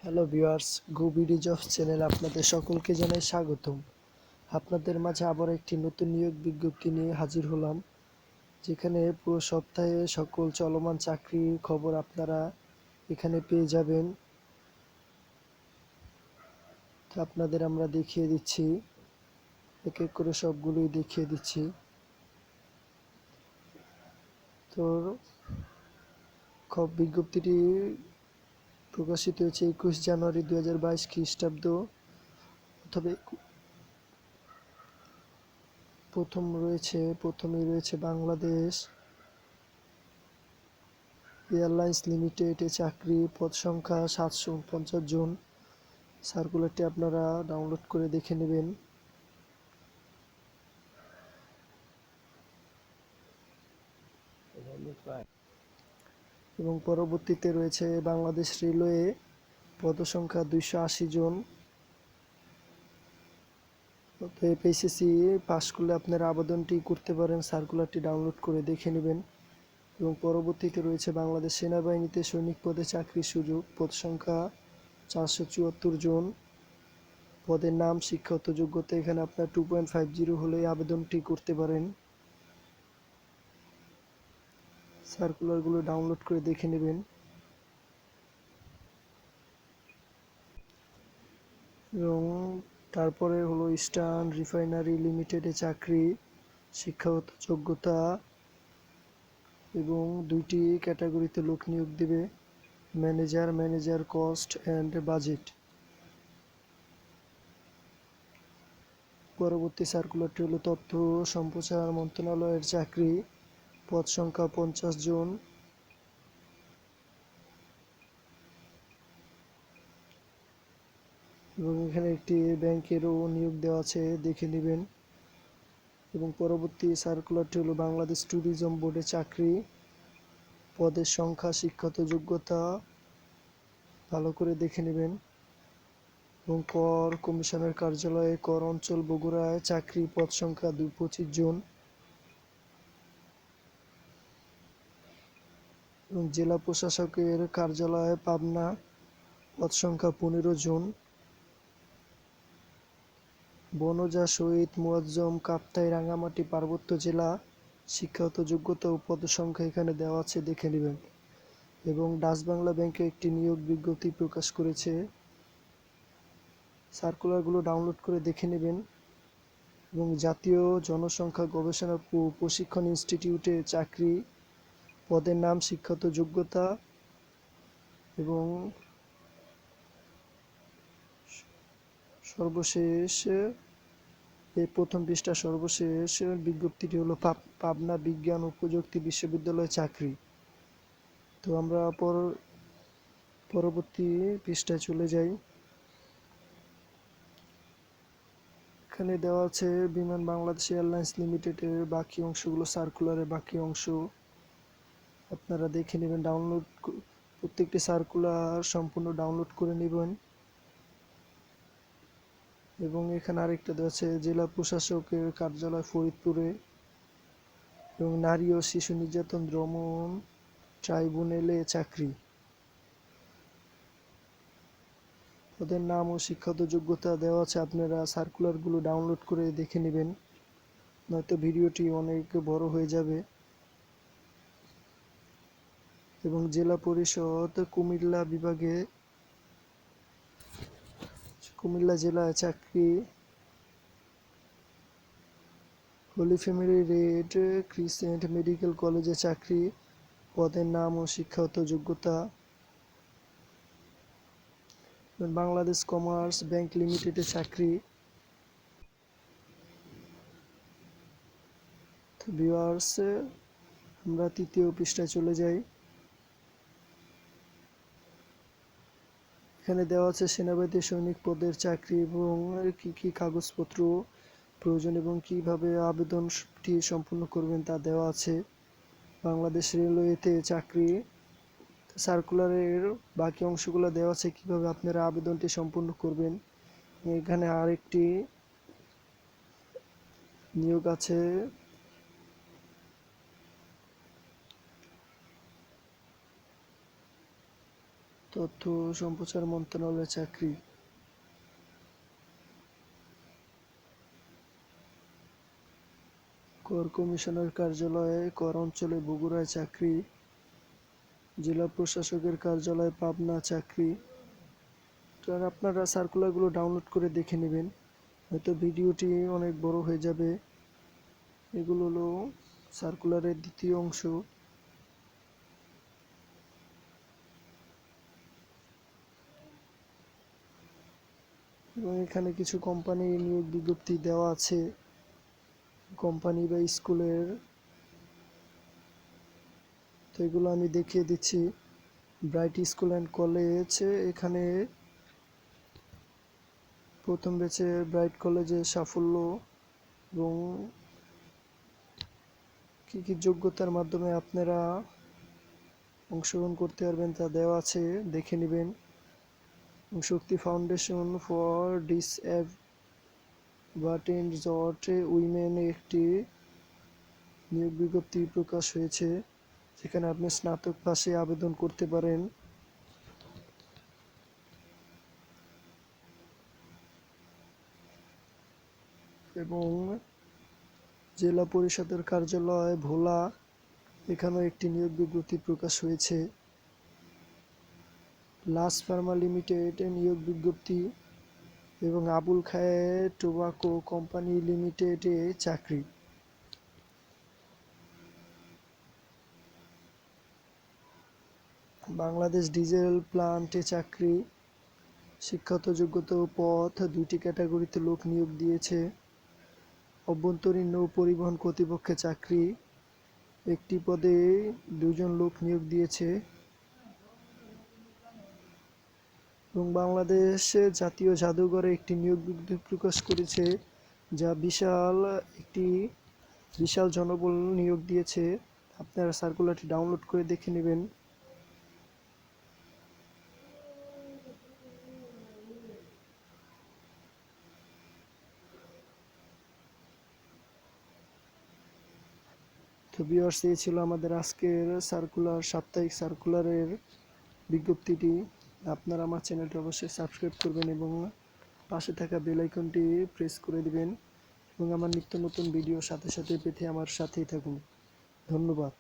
Hello viewers, গুবিডি jobs চ্যানেলে আপনাদের সকলকে জানাই স্বাগতম। আপনাদের মাঝে আবার একটি নতুন নিয়োগ বিজ্ঞপ্তি নিয়ে হাজির হলাম, যেখানে পুরো সপ্তাহে সকল চলমান চাকরির খবর আপনারা এখানে পেয়ে যাবেন। তো আপনাদের আমরা দেখিয়ে দিচ্ছি, এক এক করে সবগুলোই দেখিয়ে দিচ্ছি। তো বিজ্ঞপ্তিটি প্রকাশিত হয়েছে 21 জানুয়ারি 2022 খ্রিস্টাব্দ, তবে প্রথমেই রয়েছে বাংলাদেশ এয়ারলাইন্স লিমিটেড চাকরি, পদ সংখ্যা 749 জন। সার্কুলারটি আপনারা ডাউনলোড করে দেখে নেবেন। এবং পরবর্তীতে রয়েছে বাংলাদেশ রেলওয়ে, পদ সংখ্যা 280 জন। এসএসসি পাস করলে আপনারা আবেদনটি করতে পারেন, সার্কুলারটি ডাউনলোড করে দেখে নেবেন। এবং পরবর্তীতে রয়েছে বাংলাদেশ সেনাবাহিনীতে সৈনিক পদে চাকরির সুযোগ, পদ সংখ্যা 474 জন। পদের নাম, শিক্ষাগত যোগ্যতা এখানে আপনার 2.50 হলেই আবেদনটি করতে পারেন। সার্কুলারগুলো ডাউনলোড করে দেখে নেবেন। এবং তারপরে হলো ইস্টার্ন রিফাইনারি লিমিটেডে চাকরি, শিক্ষাগত যোগ্যতা এবং 2টি ক্যাটাগরিতে লোক নিয়োগ দেবে, ম্যানেজার কস্ট অ্যান্ড বাজেট। পরবর্তী সার্কুলারটি হলো তথ্য সম্প্রচার মন্ত্রণালয়ের চাকরি, পদ সংখ্যা 50 জন। এবং এখানে একটি ব্যাংকেরও নিয়োগ দেওয়া আছে, দেখে নেবেন। এবং পরবর্তী সার্কুলারটি হলো বাংলাদেশ ট্যুরিজম বোর্ডে চাকরি, পদের সংখ্যা, শিক্ষাগত যোগ্যতা ভালো করে দেখে নেবেন। এবং কর কমিশনের কার্যালয়ে কর অঞ্চল বগুড়ায় চাকরি, পদ সংখ্যা 25 জন। এবং জেলা প্রশাসকের কার্যালয়ে পাবনা, পদ সংখ্যা 15 জন। বনজা শহীদ মুয়াজ্জম কাপ্তাই রাঙ্গামাটি পার্বত্য জেলা, শিক্ষাগত যোগ্যতা ও পদ সংখ্যা এখানে দেওয়া আছে, দেখে নেবেন। এবং ডাচ বাংলা ব্যাংকে একটি নিয়োগ বিজ্ঞপ্তি প্রকাশ করেছে, সার্কুলারগুলো ডাউনলোড করে দেখে নেবেন। এবং জাতীয় জনসংখ্যা গবেষণা ও প্রশিক্ষণ ইনস্টিটিউটে চাকরি, পদের নাম, শিক্ষাগত যোগ্যতা এবং সর্বশেষ এই প্রথম পৃষ্ঠা সর্বশেষ বিজ্ঞপ্তিটি হলো পাবনা বিজ্ঞান ও প্রযুক্তি বিশ্ববিদ্যালয়ে চাকরি। তো আমরা পরবর্তী পৃষ্ঠায় চলে যাই। এখানে দেওয়া আছে বিমান বাংলাদেশ এয়ারলাইন্স লিমিটেডের বাকি অংশগুলো, সার্কুলারের বাকি অংশ আপনারা দেখে নেবেন। প্রত্যেকটি সার্কুলার সম্পূর্ণ ডাউনলোড করে নেবেন। এবং এখানে আরেকটা দেওয়া আছে জেলা প্রশাসকের কার্যালয় ফরিদপুরে, এবং নারী ও শিশু নির্যাতন দমন ট্রাইব্যুনালে চাকরি, ওদের নাম ও শিক্ষাগত যোগ্যতা দেওয়া আছে। আপনারা সার্কুলারগুলো ডাউনলোড করে দেখে নেবেন, নয়তো ভিডিওটি অনেক বড় হয়ে যাবে। এবং জেলা পরিষদ কুমিল্লা জেলায় চাকরি, Holy Family Red Crescent Medical কলেজে চাকরি, পদের নাম ও শিক্ষাগত যোগ্যতা। বাংলাদেশ কমার্স ব্যাংক লিমিটেডে চাকরি। তো ভিউয়ার্স, আমরা তৃতীয় পৃষ্ঠায় চলে যাই। এখানে দেওয়া আছে সেনাবাহিনীতে সৈনিক পদের চাকরি এবং কি কি কাগজপত্র প্রয়োজন এবং কিভাবে আবেদনটি সম্পূর্ণ করবেন তা দেওয়া আছে। বাংলাদেশ রেলওয়েতে চাকরি, সার্কুলারের বাকি অংশগুলো দেওয়া আছে কিভাবে আপনারা আবেদনটি সম্পূর্ণ করবেন। এখানে আরেকটি নিয়োগ আছে, তথ্য ও সম্প্রচার মন্ত্রণালয়ের চাকরি। কর কমিশনার কার্যালয়ে কর অঞ্চলে বগুড়ায় চাকরি। জেলা প্রশাসকের কার্যালয় পাবনা চাকরি। তো আর আপনারা সার্কুলারগুলো ডাউনলোড করে দেখে নেবেন, হয়তো ভিডিওটি অনেক বড় হয়ে যাবে। এগুলো হলো সার্কুলারের দ্বিতীয় অংশ। এবং এখানে কিছু কোম্পানি নিয়োগ বিজ্ঞপ্তি দেওয়া আছে, কোম্পানি বা স্কুলের। তো এগুলো আমি দেখিয়ে দিচ্ছি। ব্রাইট স্কুল অ্যান্ড কলেজ, এখানে প্রথম ব্যাচে ব্রাইট কলেজে সাফল্য এবং কী কী যোগ্যতার মাধ্যমে আপনারা অংশগ্রহণ করতে পারবেন তা দেওয়া আছে, দেখে নেবেন। শক্তি ফাউন্ডেশন ফর ডিসঅ্যাডভান্টেজড উইমেন একটি নিয়োগ বিজ্ঞপ্তি প্রকাশ হয়েছে, যেখানে আপনি স্নাতক পাশে আবেদন করতে পারেন। এবং জেলা পরিষদের কার্যালয় ভোলা, এখানেও একটি নিয়োগ বিজ্ঞপ্তি প্রকাশ হয়েছে। লাস ফার্মা লিমিটেড নিয়োগ বিজ্ঞপ্তি এবং আবুল খায়ের টোবাকো কোম্পানি লিমিটেডে চাকরি। বাংলাদেশ ডিজেল প্লান্টে চাকরি। শিক্ষাগত যোগ্যতা ও পদ 2টি ক্যাটাগরিতে লোক নিয়োগ দিয়েছে। অভ্যন্তরীণ নৌ পরিবহন কর্তৃপক্ষে চাকরি, 1টি পদে 2 জন লোক নিয়োগ দিয়েছে। এবং বাংলাদেশ জাতীয় জাদুঘরে একটি নিয়োগ বিজ্ঞপ্তি প্রকাশ করেছে, যা বিশাল জনবল নিয়োগ দিয়েছে। আপনারা সার্কুলারটি ডাউনলোড করে দেখে নেবেন। তো ভিউয়ার্স, এই ছিল আমাদের আজকের সাপ্তাহিক সার্কুলারের বিজ্ঞপ্তিটি। আপনারা আমার চ্যানেলটি অবশ্যই সাবস্ক্রাইব করবেন এবং পাশে থাকা বেল আইকনটি প্রেস করে দিবেন এবং আমার নিত্য নতুন ভিডিও সাথে সাথে পেতে আমার সাথেই থাকুন। ধন্যবাদ।